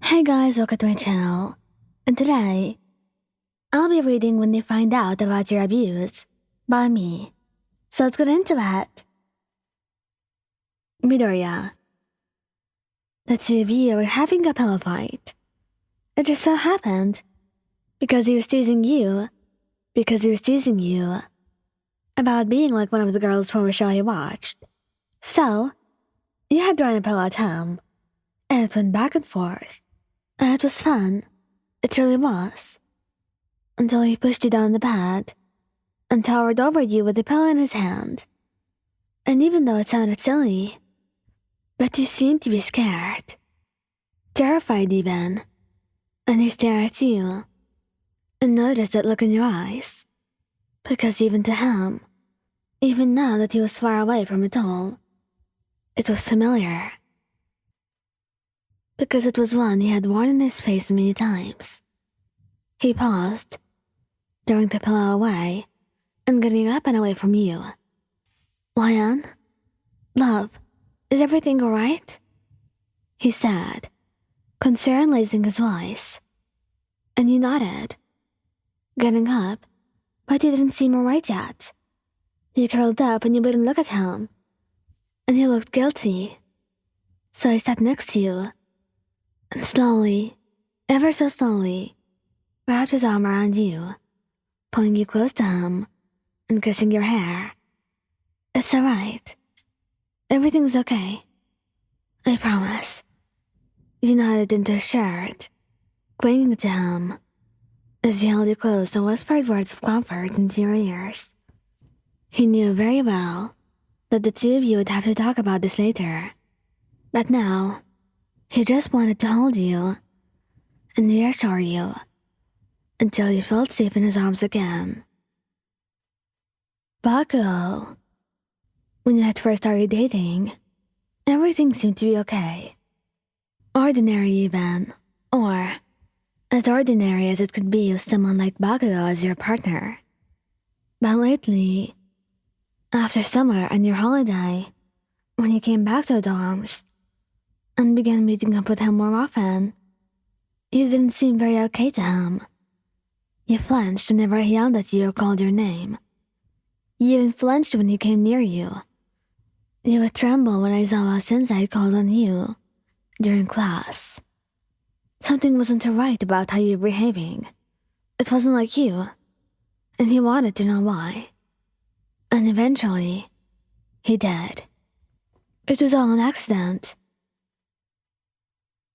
Hey guys, welcome to my channel. And today, I'll be reading When They Find Out About Your Abuse by me. So let's get into it. Midoriya. The two of you were having a pillow fight. It just so happened because he was teasing you about being like one of the girls from a show you watched. So, you had thrown a pillow at him, and it went back and forth. And it was fun. It really was. Until he pushed you down the bed and towered over you with the pillow in his hand. And even though it sounded silly, but you seemed to be scared. Terrified even. And he stared at you and noticed that look in your eyes. Because even to him, even now that he was far away from it all, it was familiar. Because it was one he had worn in his face many times. He paused, throwing the pillow away and getting up and away from you. Lion? Love, is everything alright? He said, concern raising his voice. And you nodded, getting up, but you didn't seem alright yet. You curled up and you wouldn't look at him. And he looked guilty. So he sat next to you. And slowly, ever so slowly, wrapped his arm around you, pulling you close to him and kissing your hair. It's alright. Everything's okay. I promise. You nodded into his shirt, clinging to him, as he held you close and whispered words of comfort into your ears. He knew very well that the two of you would have to talk about this later, but now, he just wanted to hold you and reassure you until you felt safe in his arms again. Bakugo. When you had first started dating, everything seemed to be okay. Ordinary even, or as ordinary as it could be with someone like Bakugo as your partner. But lately, after summer and your holiday, when you came back to the dorms, and began meeting up with him more often, you didn't seem very okay to him. You flinched whenever he yelled at you or called your name. You even flinched when he came near you. You would tremble when Aizawa Sensei called on you during class. Something wasn't right about how you were behaving. It wasn't like you, and he wanted to know why. And eventually, he did. It was all an accident.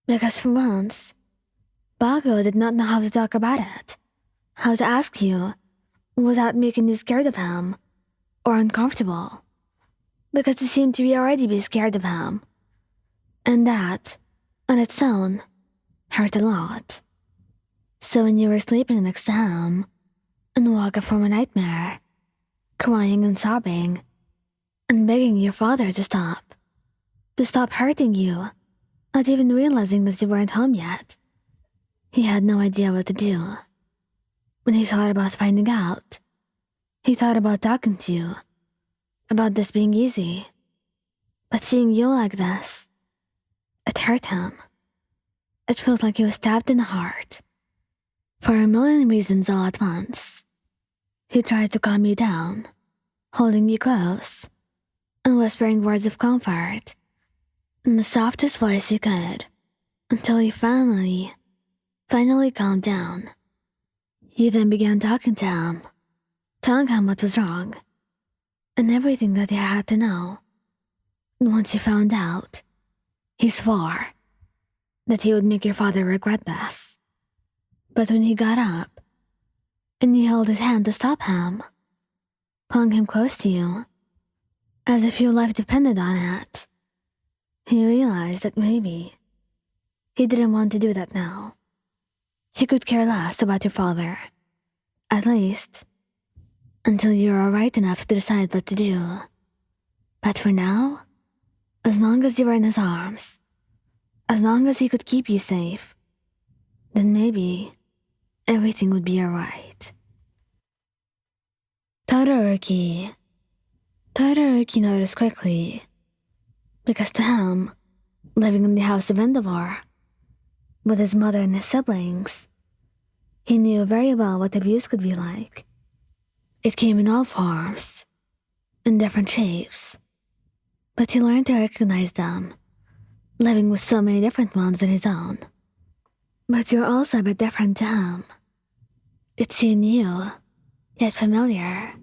Because for once, Bakugo did not know how to talk about it, how to ask you without making you scared of him or uncomfortable, because you seemed to already be scared of him, and that, on its own, hurt a lot. So when you were sleeping next to him and woke up from a nightmare, crying and sobbing, and begging your father to stop hurting you, not even realizing that you weren't home yet. He had no idea what to do. When he thought about finding out, he thought about talking to you, about this being easy. But seeing you like this, it hurt him. It felt like he was stabbed in the heart. For a million reasons all at once. He tried to calm you down, holding you close, and whispering words of comfort in the softest voice he could, until he finally calmed down. You then began talking to him, telling him what was wrong, and everything that he had to know. And once he found out, he swore that he would make your father regret this. But when he got up, and you held his hand to stop him, pulling him close to you, as if your life depended on it, he realized that maybe he didn't want to do that now. He could care less about your father, at least until you were alright enough to decide what to do. But for now, as long as you were in his arms, as long as he could keep you safe, then maybe everything would be alright. Todoroki noticed quickly, because to him, living in the house of Endeavor, with his mother and his siblings, he knew very well what abuse could be like. It came in all forms, in different shapes, but he learned to recognize them, living with so many different ones than his own. But you're also a bit different to him. It seemed new, yet familiar.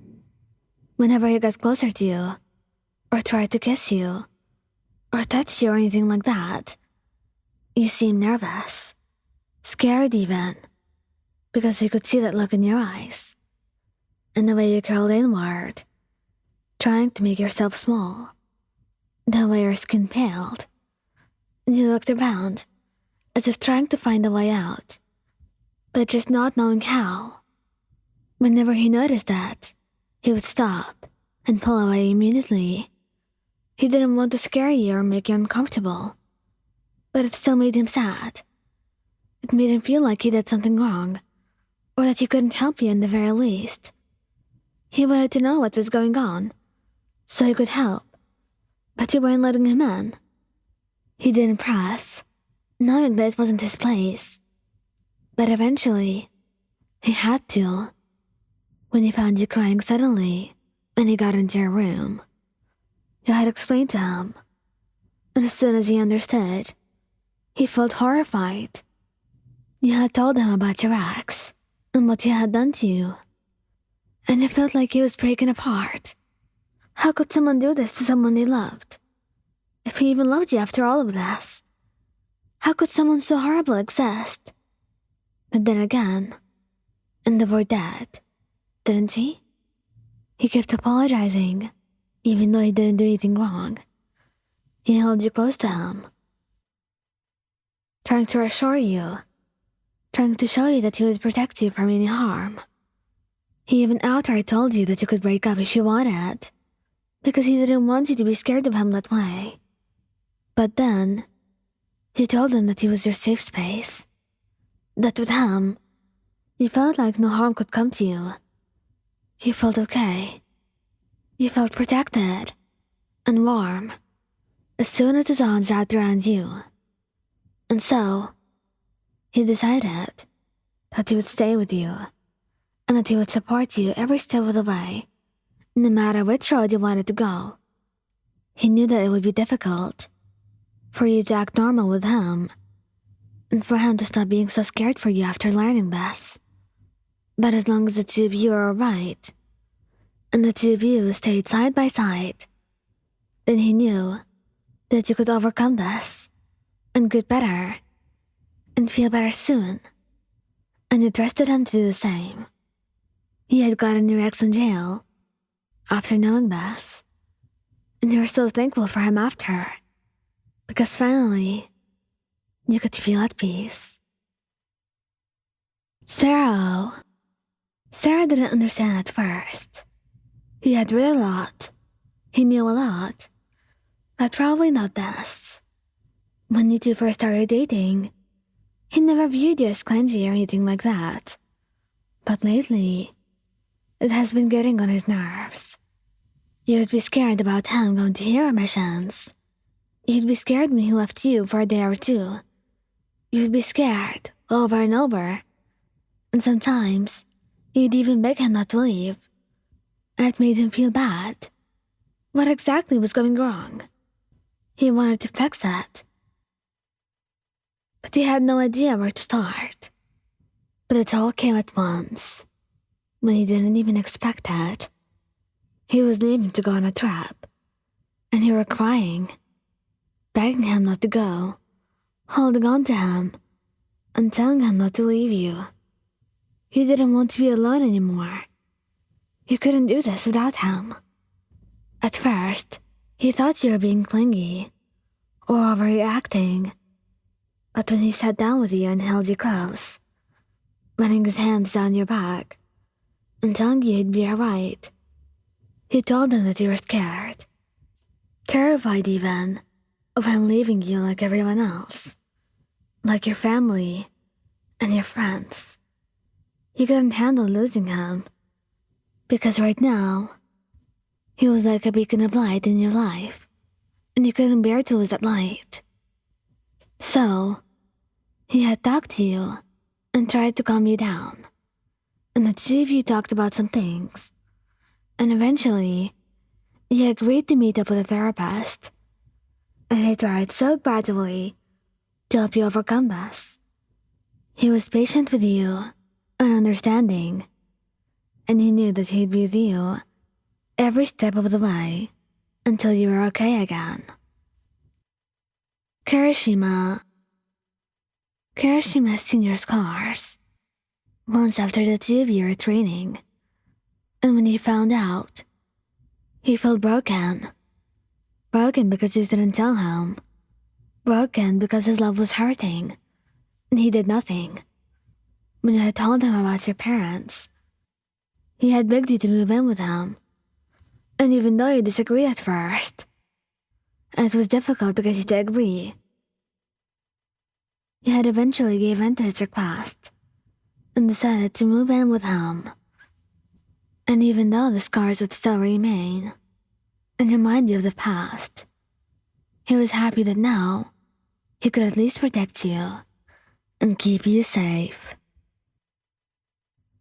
Whenever he got closer to you, or tried to kiss you, or touch you or anything like that, you seemed nervous, scared even, because he could see that look in your eyes, and the way you curled inward, trying to make yourself small, the way your skin paled, and you looked around as if trying to find a way out, but just not knowing how. Whenever he noticed that, he would stop and pull away immediately. He didn't want to scare you or make you uncomfortable, but it still made him sad. It made him feel like he did something wrong, or that he couldn't help you in the very least. He wanted to know what was going on, so he could help, but you weren't letting him in. He didn't press, knowing that it wasn't his place, but eventually, he had to, when he found you crying suddenly when he got into your room. You had explained to him, and as soon as he understood, he felt horrified. You had told him about your ex and what he had done to you, and it felt like he was breaking apart. How could someone do this to someone they loved? If he even loved you after all of this, how could someone so horrible exist? But then again, Endeavor did, didn't he? He kept apologizing, even though he didn't do anything wrong. He held you close to him, trying to reassure you, trying to show you that he would protect you from any harm. He even outright told you that you could break up if you wanted, because he didn't want you to be scared of him that way. But then, you told him that he was your safe space, that with him, you felt like no harm could come to you. You felt okay. You felt protected and warm as soon as his arms wrapped around you. And so, he decided that he would stay with you and that he would support you every step of the way, no matter which road you wanted to go. He knew that it would be difficult for you to act normal with him and for him to stop being so scared for you after learning this. But as long as the two of you are alright, and the two of you stayed side by side, then he knew that you could overcome this, and get better, and feel better soon. And you trusted him to do the same. He had gotten your ex in jail after knowing this, and you were so thankful for him after, because finally, you could feel at peace. Sarah didn't understand at first. He had read a lot. He knew a lot. But probably not this. When you two first started dating, he never viewed you as clingy or anything like that. But lately, it has been getting on his nerves. You'd be scared about him going to hero missions. You'd be scared when he left you for a day or two. You'd be scared over and over. And sometimes, you'd even beg him not to leave. And it made him feel bad. What exactly was going wrong? He wanted to fix it, but he had no idea where to start. But it all came at once, when he didn't even expect it. He was leaving to go on a trip, and you were crying, begging him not to go, holding on to him, and telling him not to leave you. You didn't want to be alone anymore. You couldn't do this without him. At first, he thought you were being clingy or overreacting, but when he sat down with you and held you close, running his hands down your back and telling you he'd be alright, he told him that you were scared, terrified even, of him leaving you like everyone else, like your family and your friends. You couldn't handle losing him, because right now, he was like a beacon of light in your life, and you couldn't bear to lose that light. So, He had talked to you and tried to calm you down, and the two of you talked about some things, and eventually, you agreed to meet up with a therapist, and he tried so gradually to help you overcome this. He was patient with you and understanding, and he knew that he'd be with you every step of the way until you were okay again. Kirishima has seen your scars months after the two of you were training, and when he found out, he felt broken. Broken because you didn't tell him. Broken because his love was hurting, and he did nothing. When you had told him about your parents, he had begged you to move in with him, and even though you disagreed at first, and it was difficult to get you to agree, you had eventually gave in to his request and decided to move in with him. And even though the scars would still remain and remind you of the past, he was happy that now he could at least protect you and keep you safe.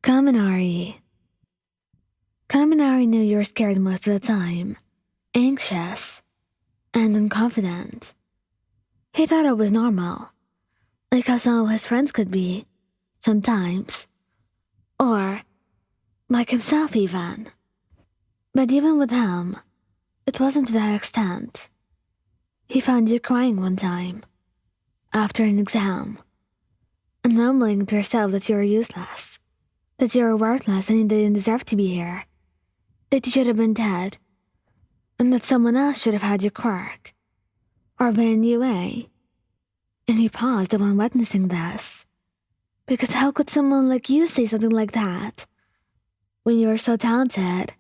Kaminari knew you were scared most of the time, anxious, and unconfident. He thought it was normal, like how some of his friends could be, sometimes, or like himself even. But even with him, it wasn't to that extent. He found you crying one time, after an exam, and mumbling to yourself that you were useless, that you were worthless and you didn't deserve to be here, that you should have been dead, and that someone else should have had your quirk, or been in UA. And he paused upon witnessing this, because how could someone like you say something like that, when you were so talented,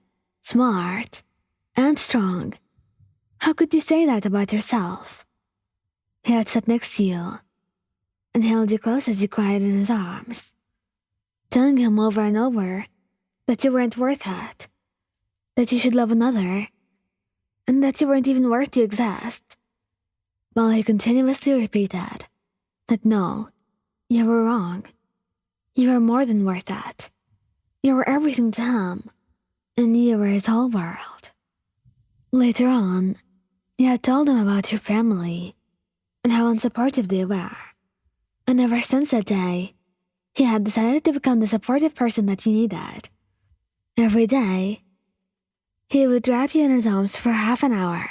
smart, and strong? How could you say that about yourself? He had sat next to you, and held you close as you cried in his arms, telling him over and over that you weren't worth it, that you should love another, and that you weren't even worth to exist, while he continuously repeated that no, you were wrong. You were more than worth it. You were everything to him, and you were his whole world. Later on, you had told him about your family and how unsupportive they were, and ever since that day, he had decided to become the supportive person that you needed. Every day, he would wrap you in his arms for half an hour,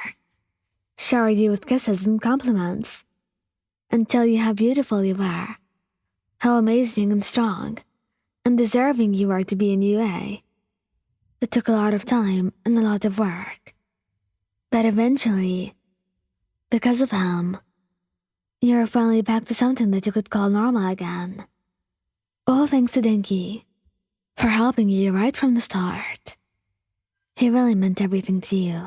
shower you with kisses and compliments, and tell you how beautiful you were, how amazing and strong and deserving you were to be in UA. It took a lot of time and a lot of work, but eventually, because of him, you were finally back to something that you could call normal again. All thanks to Denki for helping you right from the start. He really meant everything to you.